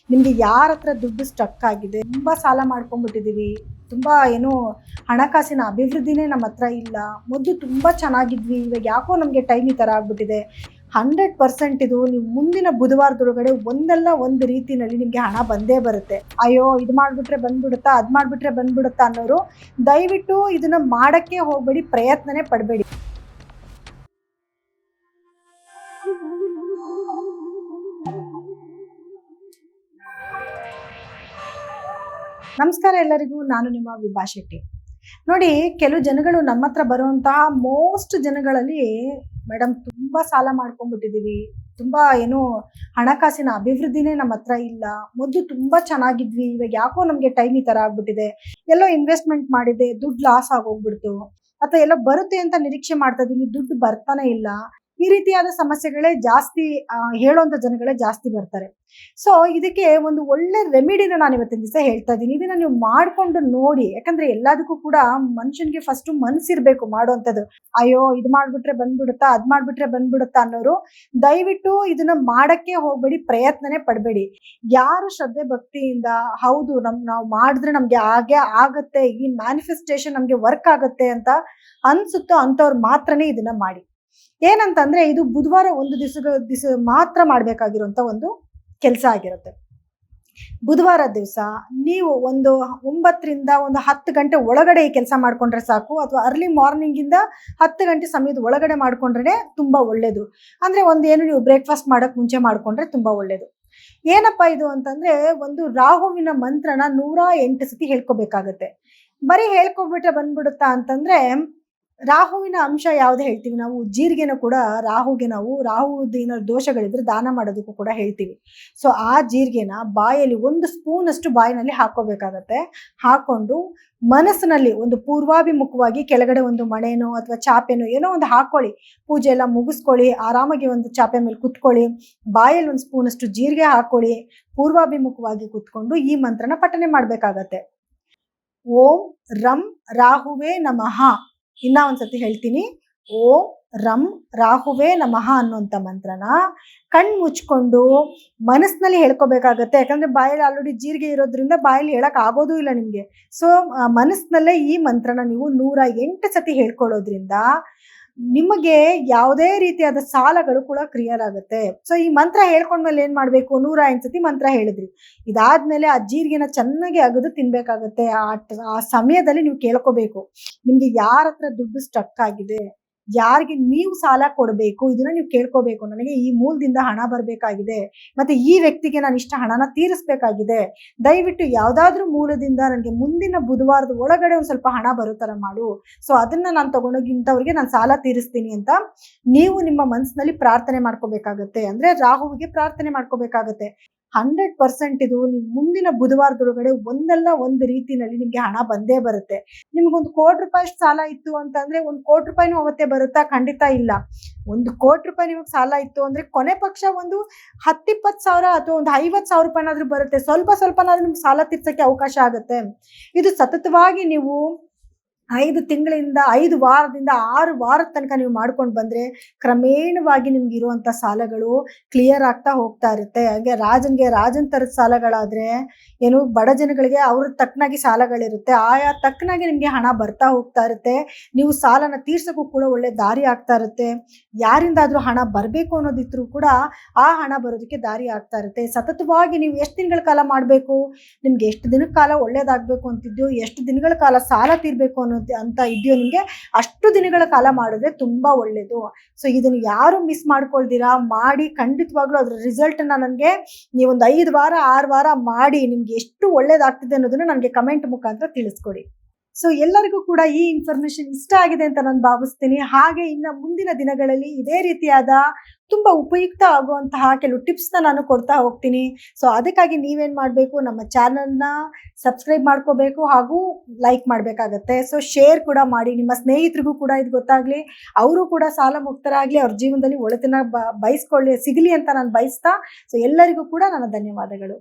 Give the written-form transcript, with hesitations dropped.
ನಿಮಗೆ ಯಾರ ಹತ್ರ ದುಡ್ಡು ಸ್ಟಕ್ ಆಗಿದೆ, ತುಂಬ ಸಾಲ ಮಾಡ್ಕೊಂಡ್ಬಿಟ್ಟಿದ್ದೀವಿ, ತುಂಬ ಏನು ಹಣಕಾಸಿನ ಅಭಿವೃದ್ಧಿನೇ ನಮ್ಮ ಹತ್ರ ಇಲ್ಲ, ಮೊದಲು ತುಂಬ ಚೆನ್ನಾಗಿದ್ವಿ, ಇವಾಗ ಯಾಕೋ ನಮಗೆ ಟೈಮ್ ಈ ಥರ ಆಗ್ಬಿಟ್ಟಿದೆ. 100% ಇದು ನೀವು ಮುಂದಿನ ಬುಧವಾರದೊಳಗಡೆ ಒಂದಲ್ಲ ಒಂದು ರೀತಿಯಲ್ಲಿ ನಿಮಗೆ ಹಣ ಬಂದೇ ಬರುತ್ತೆ. ಅಯ್ಯೋ ಇದು ಮಾಡಿಬಿಟ್ರೆ ಬಂದ್ಬಿಡುತ್ತಾ, ಅದು ಮಾಡಿಬಿಟ್ರೆ ಬಂದ್ಬಿಡುತ್ತಾ ಅನ್ನೋರು ದಯವಿಟ್ಟು ಇದನ್ನು ಮಾಡೋಕ್ಕೆ ಹೋಗಬೇಡಿ, ಪ್ರಯತ್ನನೇ ಪಡಬೇಡಿ. ನಮಸ್ಕಾರ ಎಲ್ಲರಿಗೂ, ನಾನು ನಿಮ್ಮ ವಿಭಾ ಶೆಟ್ಟಿ. ನೋಡಿ, ಕೆಲವು ಜನಗಳು ನಮ್ಮ ಹತ್ರ ಬರುವಂತಹ ಮೋಸ್ಟ್ ಜನಗಳಲ್ಲಿ ಮೇಡಮ್ ತುಂಬ ಸಾಲ ಮಾಡ್ಕೊಂಡ್ಬಿಟ್ಟಿದ್ದೀವಿ, ತುಂಬ ಏನು ಹಣಕಾಸಿನ ಅಭಿವೃದ್ಧಿನೇ ನಮ್ಮ ಹತ್ರ ಇಲ್ಲ, ಮೊದಲು ತುಂಬ ಚೆನ್ನಾಗಿದ್ವಿ, ಇವಾಗ ಯಾಕೋ ನಮಗೆ ಟೈಮ್ ಈ ಥರ ಆಗ್ಬಿಟ್ಟಿದೆ, ಎಲ್ಲೋ ಇನ್ವೆಸ್ಟ್ಮೆಂಟ್ ಮಾಡಿದೆ, ದುಡ್ಡು ಲಾಸ್ ಆಗೋಗ್ಬಿಡ್ತು, ಅಥವಾ ಎಲ್ಲೋ ಬರುತ್ತೆ ಅಂತ ನಿರೀಕ್ಷೆ ಮಾಡ್ತಾ ಇದ್ದೀನಿ, ದುಡ್ಡು ಬರ್ತಾನೆ ಇಲ್ಲ. ಈ ರೀತಿಯಾದ ಸಮಸ್ಯೆಗಳೇ ಜಾಸ್ತಿ ಹೇಳುವಂಥ ಜನಗಳೇ ಜಾಸ್ತಿ ಬರ್ತಾರೆ. ಸೊ ಇದಕ್ಕೆ ಒಂದು ಒಳ್ಳೆ ರೆಮಿಡಿನ ನಾನು ಇವತ್ತಿನ ದಿವಸ ಹೇಳ್ತಾ ಇದ್ದೀನಿ. ಇದನ್ನ ನೀವು ಮಾಡಿಕೊಂಡು ನೋಡಿ, ಯಾಕಂದ್ರೆ ಎಲ್ಲದಕ್ಕೂ ಕೂಡ ಮನುಷ್ಯನಿಗೆ ಫಸ್ಟ್ ಮನಸ್ಸಿರ್ಬೇಕು ಮಾಡುವಂಥದ್ದು. ಅಯ್ಯೋ ಇದು ಮಾಡಿಬಿಟ್ರೆ ಬಂದ್ಬಿಡುತ್ತಾ, ಅದು ಮಾಡಿಬಿಟ್ರೆ ಬಂದ್ಬಿಡುತ್ತಾ ಅನ್ನೋರು ದಯವಿಟ್ಟು ಇದನ್ನ ಮಾಡಕ್ಕೆ ಹೋಗಬೇಡಿ, ಪ್ರಯತ್ನನೇ ಪಡಬೇಡಿ. ಯಾರು ಶ್ರದ್ಧೆ ಭಕ್ತಿಯಿಂದ ಹೌದು ನಾವು ಮಾಡಿದ್ರೆ ನಮ್ಗೆ ಹಾಗೆ ಆಗತ್ತೆ, ಈ ಮ್ಯಾನಿಫೆಸ್ಟೇಷನ್ ನಮ್ಗೆ ವರ್ಕ್ ಆಗುತ್ತೆ ಅಂತ ಅನ್ಸುತ್ತೋ ಅಂಥವ್ರು ಮಾತ್ರನೇ ಇದನ್ನ ಮಾಡಿ. ಏನಂತಂದ್ರೆ ಇದು ಬುಧವಾರ ಒಂದು ದಿವಸ ಮಾತ್ರ ಮಾಡಬೇಕಾಗಿರುವಂತ ಒಂದು ಕೆಲಸ ಆಗಿರುತ್ತೆ. ಬುಧವಾರ ದಿವಸ ನೀವು ಒಂದು 9 ರಿಂದ 10 ಗಂಟೆ ಒಳಗಡೆ ಈ ಕೆಲಸ ಮಾಡ್ಕೊಂಡ್ರೆ ಸಾಕು, ಅಥವಾ ಅರ್ಲಿ ಮಾರ್ನಿಂಗ್ ಇಂದ 10 ಗಂಟೆ ಸಮಯದ ಒಳಗಡೆ ಮಾಡ್ಕೊಂಡ್ರೆ ತುಂಬಾ ಒಳ್ಳೇದು. ಅಂದ್ರೆ ಏನು ನೀವು ಬ್ರೇಕ್ಫಾಸ್ಟ್ ಮಾಡಕ್ ಮುಂಚೆ ಮಾಡ್ಕೊಂಡ್ರೆ ತುಂಬಾ ಒಳ್ಳೇದು. ಏನಪ್ಪಾ ಇದು ಅಂತಂದ್ರೆ, ಒಂದು ರಾಹುವಿನ ಮಂತ್ರನ 108 ಸತಿ ಹೇಳ್ಕೊಬೇಕಾಗತ್ತೆ. ಬರೀ ಹೇಳ್ಕೊಬಿಟ್ರೆ ಬಂದ್ಬಿಡುತ್ತಾ ಅಂತಂದ್ರೆ, ರಾಹುವಿನ ಅಂಶ ಯಾವ್ದು ಹೇಳ್ತೀವಿ ನಾವು, ಜೀರಿಗೆನ ಕೂಡ ರಾಹುಗೆ ನಾವು ರಾಹುವಿನ ದೋಷಗಳಿದ್ರೆ ದಾನ ಮಾಡೋದಕ್ಕೂ ಕೂಡ ಹೇಳ್ತೀವಿ. ಸೊ ಆ ಜೀರಿಗೆನ ಬಾಯಲ್ಲಿ 1 ಸ್ಪೂನ್ ಅಷ್ಟು ಬಾಯಿನಲ್ಲಿ ಹಾಕೋಬೇಕಾಗತ್ತೆ. ಹಾಕೊಂಡು ಮನಸ್ಸಿನಲ್ಲಿ ಒಂದು ಪೂರ್ವಾಭಿಮುಖವಾಗಿ ಕೆಳಗಡೆ ಒಂದು ಮಣೆನೋ ಅಥವಾ ಚಾಪೆನೋ ಏನೋ ಒಂದು ಹಾಕೊಳ್ಳಿ, ಪೂಜೆ ಎಲ್ಲ ಮುಗಿಸ್ಕೊಳ್ಳಿ, ಆರಾಮಾಗಿ ಒಂದು ಚಾಪೆ ಮೇಲೆ ಕುತ್ಕೊಳ್ಳಿ, ಬಾಯಲ್ಲಿ 1 ಸ್ಪೂನ್ ಅಷ್ಟು ಜೀರಿಗೆ ಹಾಕೊಳ್ಳಿ, ಪೂರ್ವಾಭಿಮುಖವಾಗಿ ಕುತ್ಕೊಂಡು ಈ ಮಂತ್ರನ ಪಠನೆ ಮಾಡ್ಬೇಕಾಗತ್ತೆ. ಓಂ ರಂ ರಾಹುವೇ ನಮಃ. ಇನ್ನ ಒಂದ್ಸತಿ ಹೇಳ್ತೀನಿ, ಓಂ ರಂ ರಾಹುವೇ ನಮಃ ಅನ್ನುವಂಥ ಮಂತ್ರನ ಕಣ್ಣು ಮುಚ್ಕೊಂಡು ಮನಸ್ಸಿನಲ್ಲಿ ಹೇಳ್ಕೊಬೇಕಾಗತ್ತೆ. ಯಾಕಂದ್ರೆ ಬಾಯಲ್ಲಿ ಆಲ್ರೆಡಿ ಜೀರಿಗೆ ಇರೋದ್ರಿಂದ ಬಾಯಲ್ಲಿ ಹೇಳಕ್ ಆಗೋದೂ ಇಲ್ಲ ನಿಮ್ಗೆ. ಸೊ ಮನಸ್ಸಿನಲ್ಲೇ ಈ ಮಂತ್ರನ ನೀವು 108 ಸತಿ ಹೇಳ್ಕೊಳ್ಳೋದ್ರಿಂದ ನಿಮಗೆ ಯಾವುದೇ ರೀತಿಯಾದ ಸಾಲಗಳು ಕೂಡ ಕ್ಲಿಯರ್ ಆಗುತ್ತೆ. ಸೊ ಈ ಮಂತ್ರ ಹೇಳ್ಕೊಂಡ್ಮೇಲೆ ಏನ್ ಮಾಡ್ಬೇಕು, 108 ಸತಿ ಮಂತ್ರ ಹೇಳಿದ್ರಿ, ಇದಾದ್ಮೇಲೆ ಆ ಜೀರಿಗೆನ ಚೆನ್ನಾಗಿ ಅಗದು ತಿನ್ಬೇಕಾಗತ್ತೆ. ಆ ಸಮಯದಲ್ಲಿ ನೀವು ಕೇಳ್ಕೋಬೇಕು, ನಿಮ್ಗೆ ಯಾರ ಹತ್ರ ದುಡ್ಡು ಸ್ಟಕ್ ಆಗಿದೆ, ಯಾರಿಗೆ ನೀವು ಸಾಲ ಕೊಡಬೇಕು, ಇದನ್ನ ನೀವು ಕೇಳ್ಕೋಬೇಕು. ನನಗೆ ಈ ಮೂಲದಿಂದ ಹಣ ಬರಬೇಕಾಗಿದೆ, ಮತ್ತೆ ಈ ವ್ಯಕ್ತಿಗೆ ನಾನು ಇಷ್ಟ ಹಣನ ತೀರಿಸ್ಬೇಕಾಗಿದೆ, ದಯವಿಟ್ಟು ಯಾವ್ದಾದ್ರೂ ಮೂಲದಿಂದ ನನಗೆ ಮುಂದಿನ ಬುಧವಾರದ ಒಳಗಡೆ ಒಂದ್ ಸ್ವಲ್ಪ ಹಣ ಬರೋ ತರ ಮಾಡು, ಸೊ ಅದನ್ನ ನಾನು ತಗೊಂಡೋಗಿ ಇಂಥವ್ರಿಗೆ ನಾನು ಸಾಲ ತೀರಿಸ್ತೀನಿ ಅಂತ ನೀವು ನಿಮ್ಮ ಮನಸ್ಸಿನಲ್ಲಿ ಪ್ರಾರ್ಥನೆ ಮಾಡ್ಕೋಬೇಕಾಗತ್ತೆ. ಅಂದ್ರೆ ರಾಹುವಿಗೆ ಪ್ರಾರ್ಥನೆ ಮಾಡ್ಕೋಬೇಕಾಗತ್ತೆ. 100% ಇದು ನೀವು ಮುಂದಿನ ಬುಧವಾರದೊಳಗಡೆ ಒಂದಲ್ಲ ಒಂದು ರೀತಿಯಲ್ಲಿ ನಿಮ್ಗೆ ಹಣ ಬಂದೇ ಬರುತ್ತೆ. ನಿಮ್ಗೊಂದು ₹1,00,00,000 ಸಾಲ ಇತ್ತು ಅಂತಂದ್ರೆ ₹1,00,00,000 ಅವತ್ತೇ ಬರುತ್ತಾ? ಖಂಡಿತ ಇಲ್ಲ. ₹1,00,00,000 ನಿಮಗೆ ಸಾಲ ಇತ್ತು ಅಂದ್ರೆ ಕೊನೆ ಪಕ್ಷ ಒಂದು 10-20 ಸಾವಿರ ಅಥವಾ ಒಂದು ₹50,000 ಬರುತ್ತೆ. ಸ್ವಲ್ಪನಾದ್ರೂ ನಿಮ್ಗೆ ಸಾಲ ತೀರ್ಸಕ್ಕೆ ಅವಕಾಶ ಆಗುತ್ತೆ. ಇದು ಸತತವಾಗಿ ನೀವು 5 ತಿಂಗಳಿಂದ 5 ವಾರದಿಂದ 6 ವಾರದ ತನಕ ನೀವು ಮಾಡ್ಕೊಂಡು ಬಂದ್ರೆ ಕ್ರಮೇಣವಾಗಿ ನಿಮ್ಗೆ ಇರುವಂತ ಸಾಲಗಳು ಕ್ಲಿಯರ್ ಆಗ್ತಾ ಹೋಗ್ತಾ ಇರುತ್ತೆ. ಹಾಗೆ ರಾಜನ್ ತರದ ಸಾಲಗಳಾದ್ರೆ ಏನು, ಬಡ ಜನಗಳಿಗೆ ಅವ್ರ ತಕ್ಕನಾಗಿ ಸಾಲಗಳಿರುತ್ತೆ, ಆಯಾ ತಕ್ಕನಾಗಿ ನಿಮ್ಗೆ ಹಣ ಬರ್ತಾ ಹೋಗ್ತಾ ಇರುತ್ತೆ. ನೀವು ಸಾಲನ ತೀರ್ಸಕ್ಕೂ ಕೂಡ ಒಳ್ಳೆ ದಾರಿ ಆಗ್ತಾ ಇರುತ್ತೆ. ಯಾರಿಂದಾದ್ರೂ ಹಣ ಬರಬೇಕು ಅನ್ನೋದಿದ್ರು ಕೂಡ ಆ ಹಣ ಬರೋದಕ್ಕೆ ದಾರಿ ಆಗ್ತಾ ಇರುತ್ತೆ. ಸತತವಾಗಿ ನೀವು ಎಷ್ಟು ದಿನಗಳ ಕಾಲ ಮಾಡಬೇಕು, ನಿಮ್ಗೆ ಎಷ್ಟು ದಿನದ ಕಾಲ ಒಳ್ಳೇದಾಗಬೇಕು ಅಂತಿದ್ಯೋ, ಎಷ್ಟು ದಿನಗಳ ಕಾಲ ಸಾಲ ತೀರ್ಬೇಕು ಅಂತ ಇದೆಯೋ, ನಿಮಗೆ ಅಷ್ಟು ದಿನಗಳ ಕಾಲ ಮಾಡಿದ್ರೆ ತುಂಬಾ ಒಳ್ಳೇದು. ಸೊ ಇದನ್ನು ಯಾರು ಮಿಸ್ ಮಾಡ್ಕೊಳ್ದಿರಾ ಮಾಡಿ, ಖಂಡಿತವಾಗ್ಲೂ ಅದ್ರ ರಿಸಲ್ಟ್ ನನಗೆ ನೀವೊಂದು 5 ವಾರ 6 ವಾರ ಮಾಡಿ ನಿಮ್ಗೆ ಎಷ್ಟು ಒಳ್ಳೇದಾಗ್ತಿದೆ ಅನ್ನೋದನ್ನ ನನಗೆ ಕಮೆಂಟ್ ಮುಖಾಂತರ ತಿಳಿಸ್ಕೊಡಿ. ಸೊ ಎಲ್ಲರಿಗೂ ಕೂಡ ಈ ಇನ್ಫಾರ್ಮೇಶನ್ ಇಷ್ಟ ಆಗಿದೆ ಅಂತ ನಾನು ಭಾವಿಸ್ತೀನಿ. ಹಾಗೆ ಇನ್ನು ಮುಂದಿನ ದಿನಗಳಲ್ಲಿ ಇದೇ ರೀತಿಯಾದ ತುಂಬಾ ಉಪಯುಕ್ತ ಆಗುವಂತಹ ಕೆಲವು ಟಿಪ್ಸ್ನ ನಾನು ಕೊಡ್ತಾ ಹೋಗ್ತೀನಿ. ಸೊ ಅದಕ್ಕಾಗಿ ನೀವೇನ್ ಮಾಡಬೇಕು, ನಮ್ಮ ಚಾನಲ್ನ ಸಬ್ಸ್ಕ್ರೈಬ್ ಮಾಡ್ಕೋಬೇಕು ಹಾಗೂ ಲೈಕ್ ಮಾಡಬೇಕಾಗತ್ತೆ. ಸೊ ಶೇರ್ ಕೂಡ ಮಾಡಿ, ನಿಮ್ಮ ಸ್ನೇಹಿತರಿಗೂ ಕೂಡ ಇದು ಗೊತ್ತಾಗ್ಲಿ, ಅವರು ಕೂಡ ಸಾಲ ಮುಕ್ತರಾಗ್ಲಿ, ಅವ್ರ ಜೀವನದಲ್ಲಿ ಒಳಿತನ್ನ ಸಿಗಲಿ ಅಂತ ನಾನು ಬಯಸ್ತಾ, ಸೊ ಎಲ್ಲರಿಗೂ ಕೂಡ ನನ್ನ ಧನ್ಯವಾದಗಳು.